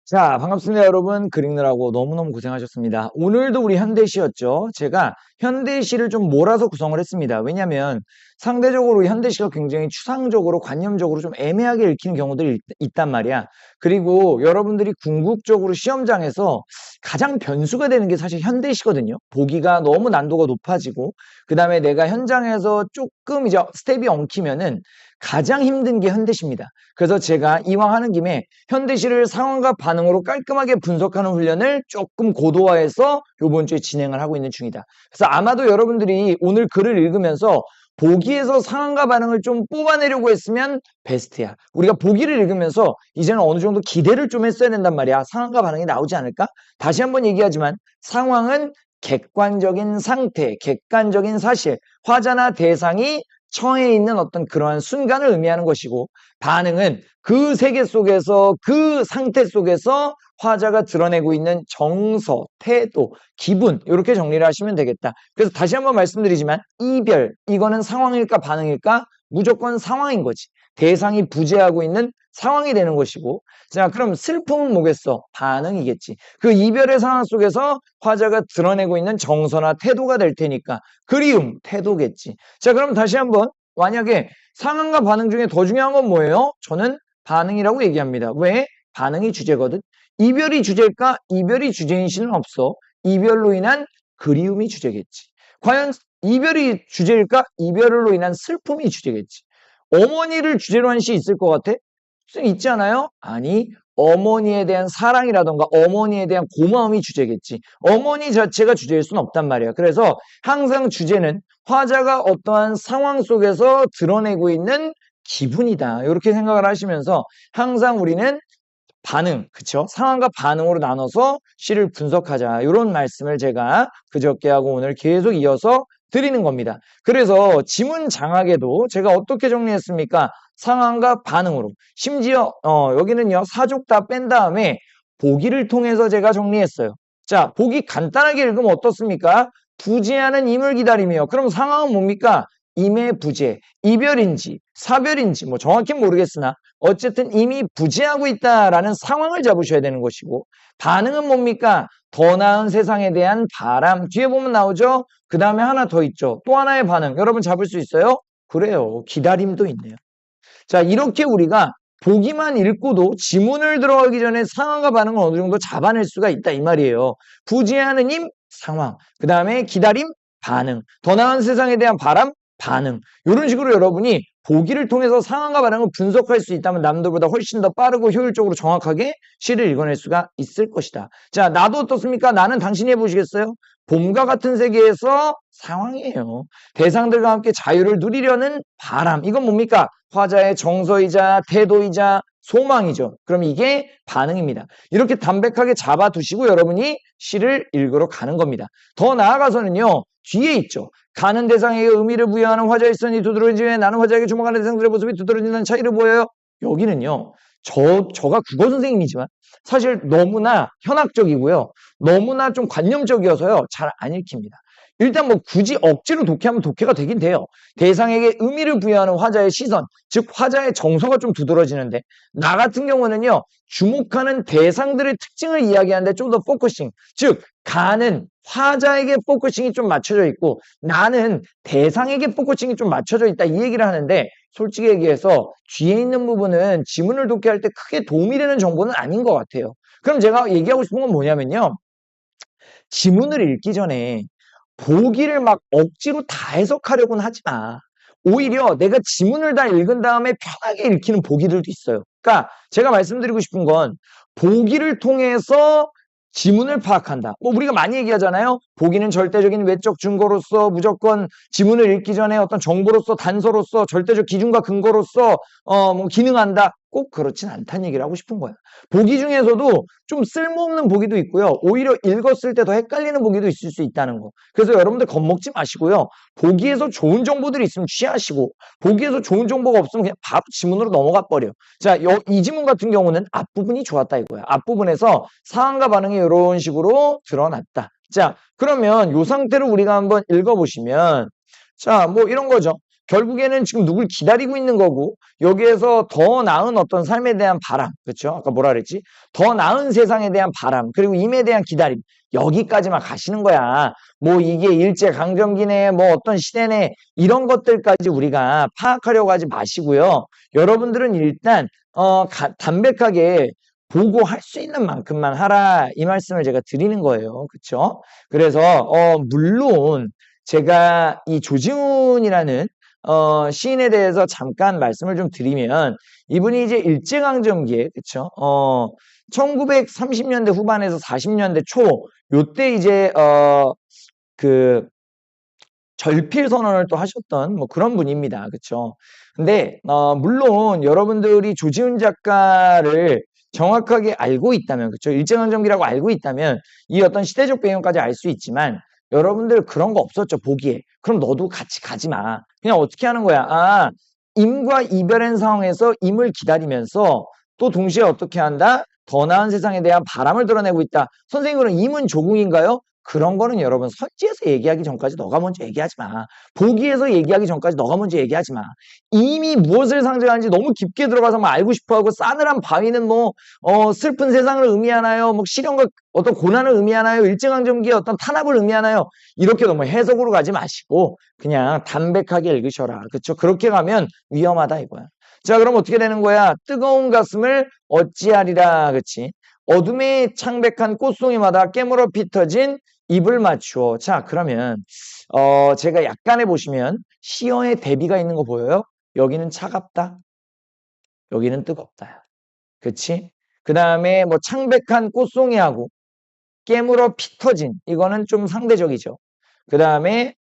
자, 반갑습니다, 여러분. 글 읽느라고 너무너무 고생하셨습니다. 오늘도 우리 현대시였죠. 제가 현대시를 좀 몰아서 구성을 했습니다. 왜냐면 상대적으로 우리 현대시가 굉장히 추상적으로, 관념적으로 좀 애매하게 읽히는 경우들이 있단 말이야. 그리고 여러분들이 궁극적으로 시험장에서 가장 변수가 되는 게 사실 현대시거든요. 보기가 너무 난도가 높아지고, 그 다음에 내가 현장에서 조금 이제 스텝이 엉키면은 가장 힘든 게 현대시입니다. 그래서 제가 이왕 하는 김에 현대시를 상황과 반응으로 깔끔하게 분석하는 훈련을 조금 고도화해서 이번 주에 진행을 하고 있는 중이다. 그래서 아마도 여러분들이 오늘 글을 읽으면서 보기에서 상황과 반응을 좀 뽑아내려고 했으면 베스트야. 우리가 보기를 읽으면서 이제는 어느 정도 기대를 좀 했어야 된단 말이야. 상황과 반응이 나오지 않을까? 다시 한번 얘기하지만 상황은 객관적인 상태, 객관적인 사실, 화자나 대상이 처해 있는 어떤 그러한 순간을 의미하는 것이고, 반응은 그 세계 속에서, 그 상태 속에서 화자가 드러내고 있는 정서, 태도, 기분, 이렇게 정리를 하시면 되겠다. 그래서 다시 한번 말씀드리지만 이별, 이거는 상황일까 반응일까? 무조건 상황인 거지. 대상이 부재하고 있는 상황이 되는 것이고, 자, 그럼 슬픔은 뭐겠어? 반응이겠지. 그 이별의 상황 속에서 화자가 드러내고 있는 정서나 태도가 될 테니까 그리움, 태도겠지. 자, 그럼 다시 한번, 만약에 상황과 반응 중에 더 중요한 건 뭐예요? 저는 반응이라고 얘기합니다. 왜? 반응이 주제거든. 이별이 주제일까? 이별이 주제인 시는 없어. 이별로 인한 그리움이 주제겠지. 과연 이별이 주제일까? 이별로 인한 슬픔이 주제겠지. 어머니를 주제로 한 시 있을 것 같아? 있지 않아요? 아니, 어머니에 대한 사랑이라던가 어머니에 대한 고마움이 주제겠지. 어머니 자체가 주제일 수는 없단 말이야. 그래서 항상 주제는 화자가 어떠한 상황 속에서 드러내고 있는 기분이다. 이렇게 생각을 하시면서 항상 우리는 반응, 그쵸? 상황과 반응으로 나눠서 시를 분석하자. 이런 말씀을 제가 그저께 하고 오늘 계속 이어서 드리는 겁니다. 그래서 지문 장학에도 제가 어떻게 정리했습니까? 상황과 반응으로. 심지어 여기는요. 사족 다 뺀 다음에 보기를 통해서 제가 정리했어요. 자, 보기 간단하게 읽으면 어떻습니까? 부재하는 임을 기다리며. 그럼 상황은 뭡니까? 임의 부재, 이별인지 사별인지 뭐 정확히 모르겠으나 어쨌든 이미 부재하고 있다라는 상황을 잡으셔야 되는 것이고, 반응은 뭡니까? 더 나은 세상에 대한 바람. 뒤에 보면 나오죠? 그 다음에 하나 더 있죠. 또 하나의 반응. 여러분 잡을 수 있어요? 그래요. 기다림도 있네요. 자, 이렇게 우리가 보기만 읽고도 지문을 들어가기 전에 상황과 반응을 어느 정도 잡아낼 수가 있다 이 말이에요. 부재하는 임, 상황. 그 다음에 기다림, 반응. 더 나은 세상에 대한 바람, 반응. 이런 식으로 여러분이 보기를 통해서 상황과 반응을 분석할 수 있다면 남들보다 훨씬 더 빠르고 효율적으로 정확하게 시를 읽어낼 수가 있을 것이다. 자, 나도 어떻습니까? 나는 당신이 해보시겠어요? 봄과 같은 세계에서 상황이에요. 대상들과 함께 자유를 누리려는 바람. 이건 뭡니까? 화자의 정서이자 태도이자 소망이죠. 그럼 이게 반응입니다. 이렇게 담백하게 잡아두시고 여러분이 시를 읽으러 가는 겁니다. 더 나아가서는요. 뒤에 있죠. 가는 대상에게 의미를 부여하는 화자의 선이 두드러지며 나는 화자에게 주목하는 대상들의 모습이 두드러지는 차이를 보여요. 여기는요. 저가 국어 선생님이지만 사실 너무나 현학적이고요. 너무나 좀 관념적이어서요. 잘 안 읽힙니다. 일단 뭐 굳이 억지로 독해하면 독해가 되긴 돼요. 대상에게 의미를 부여하는 화자의 시선, 즉 화자의 정서가 좀 두드러지는데 나 같은 경우는요. 주목하는 대상들의 특징을 이야기하는데 좀 더 포커싱, 즉 가는 화자에게 포커싱이 좀 맞춰져 있고 나는 대상에게 포커싱이 좀 맞춰져 있다 이 얘기를 하는데 솔직히 얘기해서 뒤에 있는 부분은 지문을 독해할 때 크게 도움이 되는 정보는 아닌 것 같아요. 그럼 제가 얘기하고 싶은 건 뭐냐면요. 지문을 읽기 전에 보기를 막 억지로 다 해석하려고는 하지 마. 오히려 내가 지문을 다 읽은 다음에 편하게 읽히는 보기들도 있어요. 그러니까 제가 말씀드리고 싶은 건 보기를 통해서 지문을 파악한다. 뭐 우리가 많이 얘기하잖아요. 보기는 절대적인 외적 증거로서 무조건 지문을 읽기 전에 어떤 정보로서 단서로서 절대적 기준과 근거로서 뭐 기능한다. 꼭 그렇진 않다는 얘기를 하고 싶은 거야. 보기 중에서도 좀 쓸모없는 보기도 있고요. 오히려 읽었을 때 더 헷갈리는 보기도 있을 수 있다는 거. 그래서 여러분들 겁먹지 마시고요. 보기에서 좋은 정보들이 있으면 취하시고 보기에서 좋은 정보가 없으면 그냥 바로 지문으로 넘어가 버려. 자, 이 지문 같은 경우는 앞부분이 좋았다 이거야. 앞부분에서 상황과 반응이 이런 식으로 드러났다. 자, 그러면 이 상태로 우리가 한번 읽어보시면 자, 뭐 이런 거죠. 결국에는 지금 누굴 기다리고 있는 거고 여기에서 더 나은 어떤 삶에 대한 바람, 그렇죠? 아까 뭐라 그랬지? 더 나은 세상에 대한 바람, 그리고 임에 대한 기다림, 여기까지만 가시는 거야. 뭐 이게 일제강점기네, 뭐 어떤 시대네, 이런 것들까지 우리가 파악하려고 하지 마시고요. 여러분들은 일단 담백하게 보고 할 수 있는 만큼만 하라, 이 말씀을 제가 드리는 거예요. 그렇죠? 그래서 물론 제가 이 조지훈이라는 시인에 대해서 잠깐 말씀을 좀 드리면, 이분이 이제 일제강점기에, 그쵸? 1930년대 후반에서 40년대 초, 요때 이제, 그, 절필 선언을 또 하셨던 뭐 그런 분입니다. 그쵸? 근데, 물론 여러분들이 조지훈 작가를 정확하게 알고 있다면, 그쵸? 일제강점기라고 알고 있다면, 이 어떤 시대적 배경까지 알 수 있지만, 여러분들 그런 거 없었죠, 보기에. 그럼 너도 같이 가지 마. 그냥 어떻게 하는 거야? 임과 이별한 상황에서 임을 기다리면서 또 동시에 어떻게 한다? 더 나은 세상에 대한 바람을 드러내고 있다. 선생님, 그럼 임은 조궁인가요? 그런 거는 여러분 선지에서 얘기하기 전까지 너가 먼저 얘기하지 마. 보기에서 얘기하기 전까지 너가 먼저 얘기하지 마. 이미 무엇을 상징하는지 너무 깊게 들어가서 막 알고 싶어하고, 싸늘한 바위는 뭐 슬픈 세상을 의미하나요? 뭐 시련과 어떤 고난을 의미하나요? 일제강점기의 어떤 탄압을 의미하나요? 이렇게 너무 해석으로 가지 마시고 그냥 담백하게 읽으셔라. 그렇죠? 그렇게 가면 위험하다 이거야. 자, 그럼 어떻게 되는 거야? 뜨거운 가슴을 어찌하리라. 그치? 어둠의 창백한 꽃송이마다 깨물어 피터진 입을 맞추어. 자, 그러면 제가 약간에 보시면 시어의 대비가 있는 거 보여요? 여기는 차갑다, 여기는 뜨겁다. 그치? 그 다음에 뭐 창백한 꽃송이하고 깨물어 피터진, 이거는 좀 상대적이죠. 그 다음에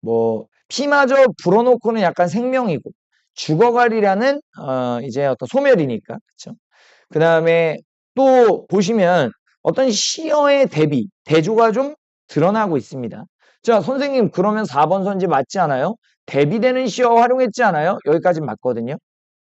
뭐 피마저 불어놓고는 약간 생명이고, 죽어가리라는 이제 어떤 소멸이니까. 그쵸? 그 다음에 또 보시면 어떤 시어의 대비, 대조가 좀 드러나고 있습니다. 자, 선생님, 그러면 4번 선지 맞지 않아요? 대비되는 시어 활용했지 않아요? 여기까지 맞거든요.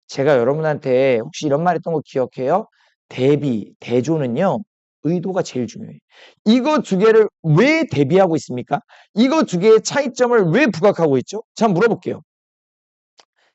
제가 여러분한테 혹시 이런 말 했던 거 기억해요? 대비, 대조는요, 의도가 제일 중요해요. 이거 두 개를 왜 대비하고 있습니까? 이거 두 개의 차이점을 왜 부각하고 있죠? 자, 물어볼게요.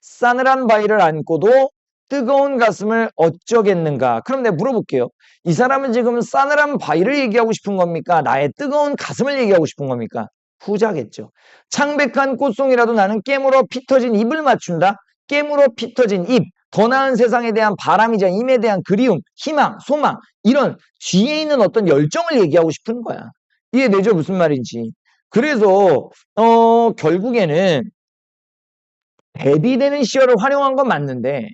싸늘한 바위를 안고도 뜨거운 가슴을 어쩌겠는가? 그럼 내가 물어볼게요. 이 사람은 지금 싸늘한 바위를 얘기하고 싶은 겁니까? 나의 뜨거운 가슴을 얘기하고 싶은 겁니까? 후자겠죠. 창백한 꽃송이라도 나는 깨물어 피터진 입을 맞춘다? 깨물어 피터진 입, 더 나은 세상에 대한 바람이자 임에 대한 그리움, 희망, 소망, 이런 뒤에 있는 어떤 열정을 얘기하고 싶은 거야. 이해되죠? 무슨 말인지. 그래서 결국에는 대비되는 시어를 활용한 건 맞는데,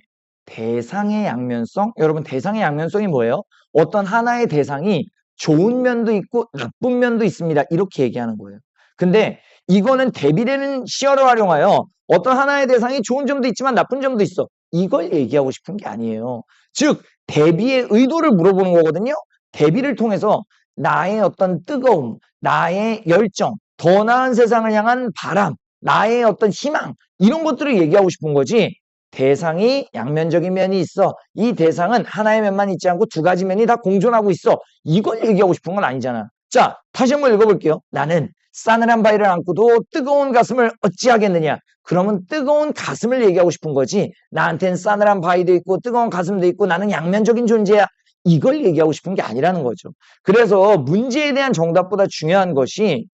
대상의 양면성? 여러분, 대상의 양면성이 뭐예요? 어떤 하나의 대상이 좋은 면도 있고 나쁜 면도 있습니다, 이렇게 얘기하는 거예요. 근데 이거는 대비되는 시어를 활용하여 어떤 하나의 대상이 좋은 점도 있지만 나쁜 점도 있어, 이걸 얘기하고 싶은 게 아니에요. 즉, 대비의 의도를 물어보는 거거든요. 대비를 통해서 나의 어떤 뜨거움, 나의 열정, 더 나은 세상을 향한 바람, 나의 어떤 희망, 이런 것들을 얘기하고 싶은 거지, 대상이 양면적인 면이 있어, 이 대상은 하나의 면만 있지 않고 두 가지 면이 다 공존하고 있어, 이걸 얘기하고 싶은 건 아니잖아. 자, 다시 한번 읽어볼게요. 나는 싸늘한 바위를 안고도 뜨거운 가슴을 어찌하겠느냐. 그러면 뜨거운 가슴을 얘기하고 싶은 거지, 나한테는 싸늘한 바위도 있고 뜨거운 가슴도 있고 나는 양면적인 존재야, 이걸 얘기하고 싶은 게 아니라는 거죠. 그래서 문제에 대한 정답보다 중요한 것이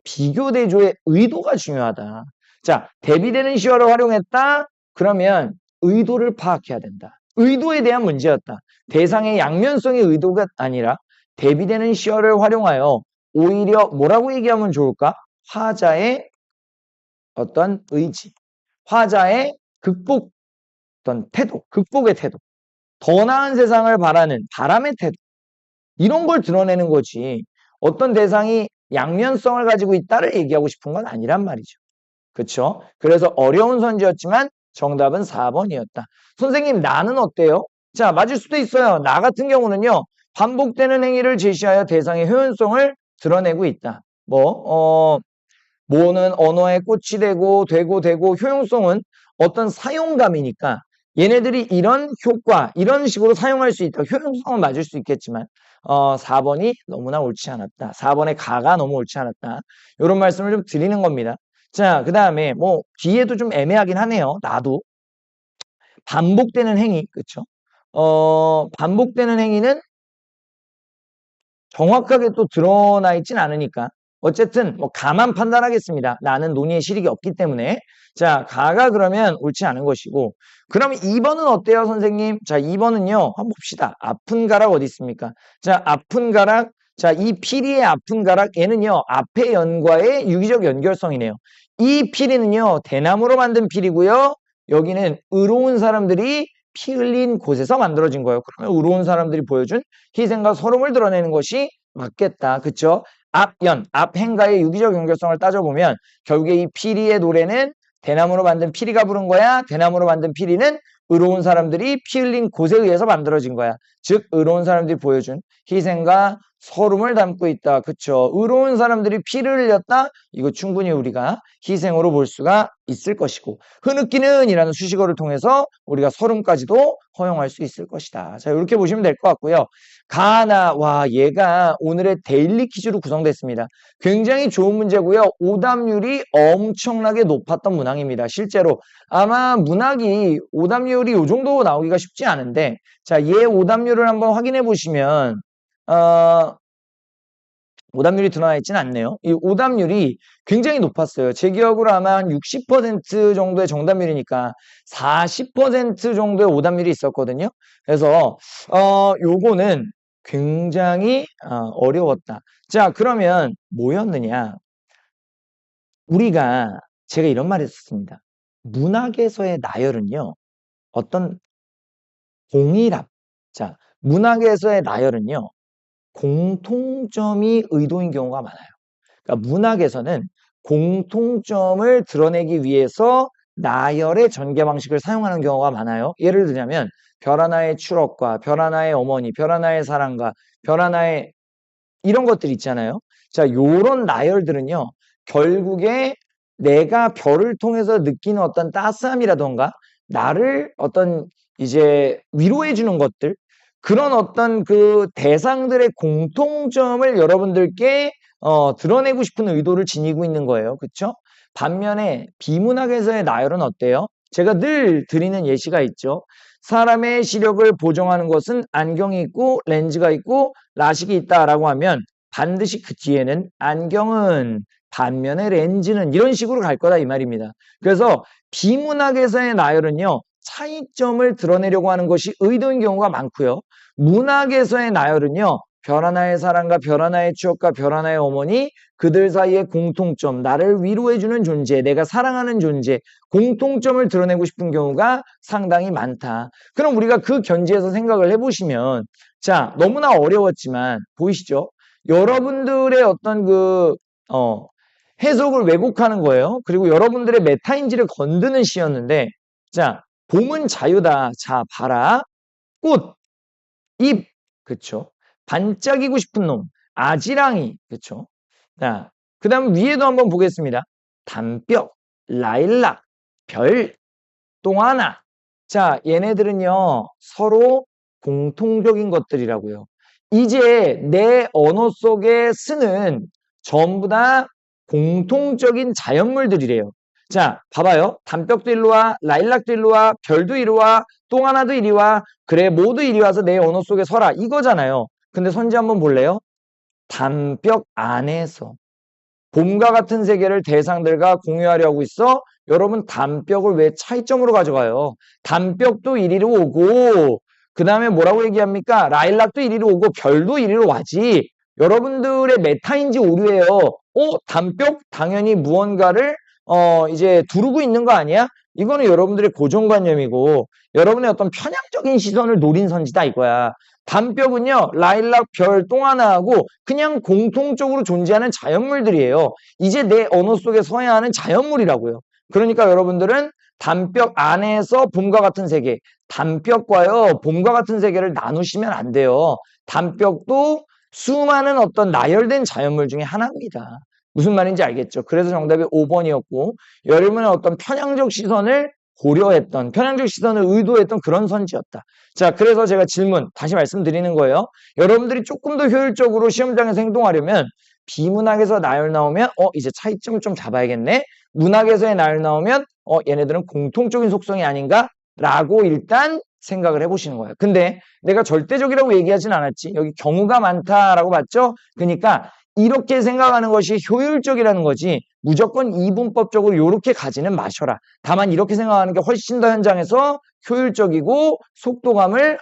비교 대조의 의도가 중요하다. 자, 대비되는 시어를 활용했다? 그러면 의도를 파악해야 된다. 의도에 대한 문제였다. 대상의 양면성의 의도가 아니라 대비되는 시어를 활용하여 오히려 뭐라고 얘기하면 좋을까? 화자의 어떤 의지, 화자의 극복, 어떤 태도, 극복의 태도, 더 나은 세상을 바라는 바람의 태도, 이런 걸 드러내는 거지, 어떤 대상이 양면성을 가지고 있다를 얘기하고 싶은 건 아니란 말이죠. 그렇죠? 그래서 어려운 선지였지만 정답은 4번이었다. 선생님, 나는 어때요? 자, 맞을 수도 있어요. 나 같은 경우는요, 반복되는 행위를 제시하여 대상의 효연성을 드러내고 있다. 뭐는 언어의 꽃이 되고 효용성은 어떤 사용감이니까 얘네들이 이런 효과, 이런 식으로 사용할 수 있다. 효용성은 맞을 수 있겠지만 4번이 너무나 옳지 않았다. 4번의 가가 너무 옳지 않았다. 이런 말씀을 좀 드리는 겁니다. 자, 그 다음에 뭐 뒤에도 좀 애매하긴 하네요. 나도. 반복되는 행위, 그쵸? 반복되는 행위는 정확하게 또 드러나 있진 않으니까. 어쨌든 뭐 가만 판단하겠습니다. 나는 논의의 실익이 없기 때문에. 자, 가가 그러면 옳지 않은 것이고. 그럼 2번은 어때요, 선생님? 자, 2번은요. 한번 봅시다. 아픈 가락 어디 있습니까? 자, 아픈 가락. 자, 이 피리의 아픈 가락 얘는요. 앞의 연과의 유기적 연결성이네요. 이 피리는요. 대나무로 만든 피리고요. 여기는 의로운 사람들이 피 흘린 곳에서 만들어진 거예요. 그러면 의로운 사람들이 보여준 희생과 서름을 드러내는 것이 맞겠다. 그쵸? 앞연, 앞행과의 유기적 연결성을 따져보면 결국에 이 피리의 노래는 대나무로 만든 피리가 부른 거야. 대나무로 만든 피리는 의로운 사람들이 피 흘린 곳에 의해서 만들어진 거야. 즉 의로운 사람들이 보여준 희생과 서름을 담고 있다. 그쵸? 의로운 사람들이 피를 흘렸다. 이거 충분히 우리가 희생으로 볼 수가 있을 것이고 흐느끼는 이라는 수식어를 통해서 우리가 서름까지도 허용할 수 있을 것이다. 자, 이렇게 보시면 될 것 같고요. 가나, 와, 얘가 오늘의 데일리 퀴즈로 구성됐습니다. 굉장히 좋은 문제고요. 오답률이 엄청나게 높았던 문항입니다. 실제로 아마 문학이 오답률이 이 정도 나오기가 쉽지 않은데 자, 얘 오답률을 한번 확인해 보시면 오답률이 드러나 있지는 않네요. 이 오답률이 굉장히 높았어요. 제 기억으로 아마 한 60% 정도의 정답률이니까 40% 정도의 오답률이 있었거든요. 그래서 요거는 굉장히 어려웠다. 자, 그러면 뭐였느냐? 우리가 제가 이런 말 했었습니다. 문학에서의 나열은요. 어떤 동일합. 자, 문학에서의 나열은요. 공통점이 의도인 경우가 많아요. 그러니까 문학에서는 공통점을 드러내기 위해서 나열의 전개 방식을 사용하는 경우가 많아요. 예를 들자면 별 하나의 추억과 별 하나의 어머니, 별 하나의 사랑과 별 하나의 이런 것들 있잖아요. 자, 요런 나열들은요. 결국에 내가 별을 통해서 느끼는 어떤 따스함이라던가 나를 어떤 이제 위로해 주는 것들 그런 어떤 그 대상들의 공통점을 여러분들께 드러내고 싶은 의도를 지니고 있는 거예요. 그렇죠? 반면에 비문학에서의 나열은 어때요? 제가 늘 드리는 예시가 있죠. 사람의 시력을 보정하는 것은 안경이 있고 렌즈가 있고 라식이 있다라고 하면 반드시 그 뒤에는 안경은 반면에 렌즈는 이런 식으로 갈 거다 이 말입니다. 그래서 비문학에서의 나열은요. 차이점을 드러내려고 하는 것이 의도인 경우가 많고요. 문학에서의 나열은요. 별 하나의 사랑과 별 하나의 추억과 별 하나의 어머니 그들 사이의 공통점 나를 위로해주는 존재 내가 사랑하는 존재 공통점을 드러내고 싶은 경우가 상당히 많다. 그럼 우리가 그 견지에서 생각을 해보시면 자 너무나 어려웠지만 보이시죠? 여러분들의 어떤 해석을 왜곡하는 거예요. 그리고 여러분들의 메타인지를 건드는 시였는데 자 봄은 자유다. 자 봐라. 꽃, 잎, 그쵸? 반짝이고 싶은 놈, 아지랑이, 그쵸? 자, 그 다음 위에도 한번 보겠습니다. 담벼, 라일락, 별, 똥하나. 자, 얘네들은요, 서로 공통적인 것들이라고요. 이제 내 언어 속에 쓰는 전부 다 공통적인 자연물들이래요. 자, 봐봐요. 담벽도 일로 와, 라일락도 일로 와, 별도 이리 와, 똥하나도 이리 와. 그래, 모두 이리 와서 내 언어 속에 서라. 이거잖아요. 근데 선지 한번 볼래요? 담벽 안에서. 봄과 같은 세계를 대상들과 공유하려고 있어? 여러분 담벽을 왜 차이점으로 가져가요? 담벽도 이리로 오고 그 다음에 뭐라고 얘기합니까? 라일락도 이리로 오고 별도 이리로 와지. 여러분들의 메타인지 오류예요. 담벽 당연히 무언가를 이제 두르고 있는 거 아니야? 이거는 여러분들의 고정관념이고 여러분의 어떤 편향적인 시선을 노린 선지다 이거야. 담벽은요. 라일락, 별, 똥하나하고 그냥 공통적으로 존재하는 자연물들이에요. 이제 내 언어 속에 서야 하는 자연물이라고요. 그러니까 여러분들은 담벽 안에서 봄과 같은 세계, 담벽과요. 봄과 같은 세계를 나누시면 안 돼요. 담벽도 수많은 어떤 나열된 자연물 중에 하나입니다. 무슨 말인지 알겠죠? 그래서 정답이 5번이었고 여러분의 어떤 편향적 시선을 고려했던 편향적 시선을 의도했던 그런 선지였다. 자, 그래서 제가 질문 다시 말씀드리는 거예요. 여러분들이 조금 더 효율적으로 시험장에서 행동하려면 비문학에서 나열 나오면 이제 차이점을 좀 잡아야겠네. 문학에서의 날 나오면 얘네들은 공통적인 속성이 아닌가라고 일단 생각을 해보시는 거예요. 근데 내가 절대적이라고 얘기하진 않았지. 여기 경우가 많다라고 봤죠? 그러니까 이렇게 생각하는 것이 효율적이라는 거지 무조건 이분법적으로 이렇게 가지는 마셔라. 다만 이렇게 생각하는 게 훨씬 더 현장에서 효율적이고 속도감을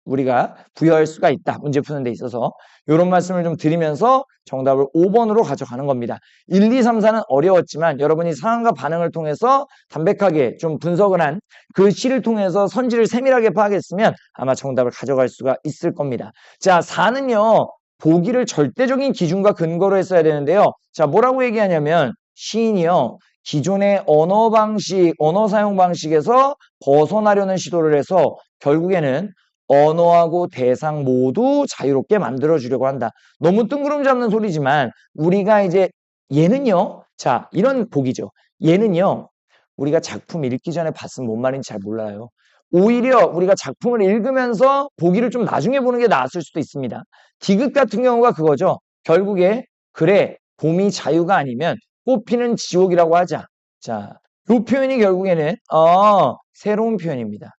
우리가 부여할 수가 있다. 문제 푸는 데 있어서 이런 말씀을 좀 드리면서 정답을 5번으로 가져가는 겁니다. 1, 2, 3, 4는 어려웠지만 여러분이 상황과 반응을 통해서 담백하게 좀 분석을 한 그 시를 통해서 선지를 세밀하게 파악했으면 아마 정답을 가져갈 수가 있을 겁니다. 자, 4는요. 보기를 절대적인 기준과 근거로 했어야 되는데요. 자, 뭐라고 얘기하냐면 시인이요. 기존의 언어 방식, 언어 사용 방식에서 벗어나려는 시도를 해서 결국에는 언어하고 대상 모두 자유롭게 만들어주려고 한다. 너무 뜬구름 잡는 소리지만 우리가 이제 얘는요. 자, 이런 보기죠. 얘는요. 우리가 작품 읽기 전에 봤으면 뭔 말인지 잘 몰라요. 오히려 우리가 작품을 읽으면서 보기를 좀 나중에 보는 게 나았을 수도 있습니다. 디귿 같은 경우가 그거죠. 결국에 그래 봄이 자유가 아니면 꽃피는 지옥이라고 하자. 자, 이 표현이 결국에는 새로운 표현입니다.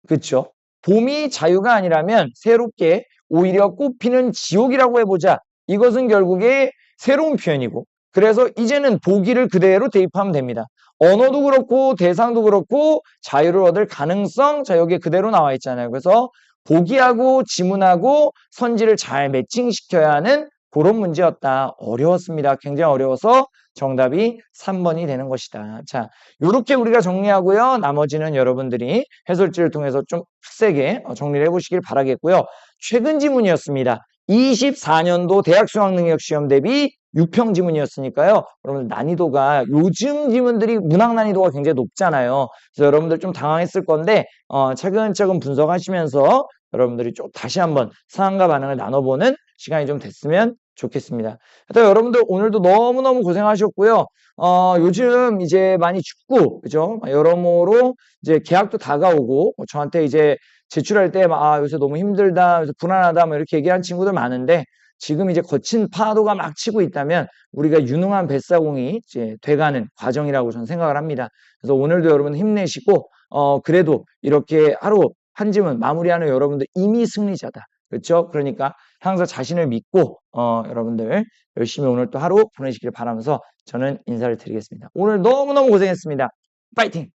그렇죠? 봄이 자유가 아니라면 새롭게 오히려 꽃피는 지옥이라고 해보자. 이것은 결국에 새로운 표현이고 그래서 이제는 보기를 그대로 대입하면 됩니다. 언어도 그렇고 대상도 그렇고 자유를 얻을 가능성 자 여기에 그대로 나와 있잖아요. 그래서 보기하고 지문하고 선지를 잘 매칭시켜야 하는 그런 문제였다. 어려웠습니다. 굉장히 어려워서 정답이 3번이 되는 것이다. 자, 이렇게 우리가 정리하고요. 나머지는 여러분들이 해설지를 통해서 좀 빡세게 정리를 해보시길 바라겠고요. 최근 지문이었습니다. 24년도 대학 수학능력시험 대비 6평 지문이었으니까요. 여러분들 난이도가 요즘 지문들이 문학 난이도가 굉장히 높잖아요. 그래서 여러분들 좀 당황했을 건데 차근차근 분석하시면서 여러분들이 좀 다시 한번 상황과 반응을 나눠보는 시간이 좀 됐으면 좋겠습니다. 하여튼 여러분들 오늘도 너무너무 고생하셨고요. 요즘 이제 많이 춥고 그죠? 여러모로 이제 개학도 다가오고 저한테 이제 제출할 때 요새 너무 힘들다, 요새 불안하다 뭐 이렇게 얘기하는 친구들 많은데 지금 이제 거친 파도가 막 치고 있다면 우리가 유능한 뱃사공이 이제 돼가는 과정이라고 저는 생각을 합니다. 그래서 오늘도 여러분 힘내시고 그래도 이렇게 하루 한 지문 마무리하는 여러분들 이미 승리자다. 그렇죠? 그러니까 항상 자신을 믿고 여러분들 열심히 오늘 또 하루 보내시길 바라면서 저는 인사를 드리겠습니다. 오늘 너무너무 고생했습니다. 파이팅!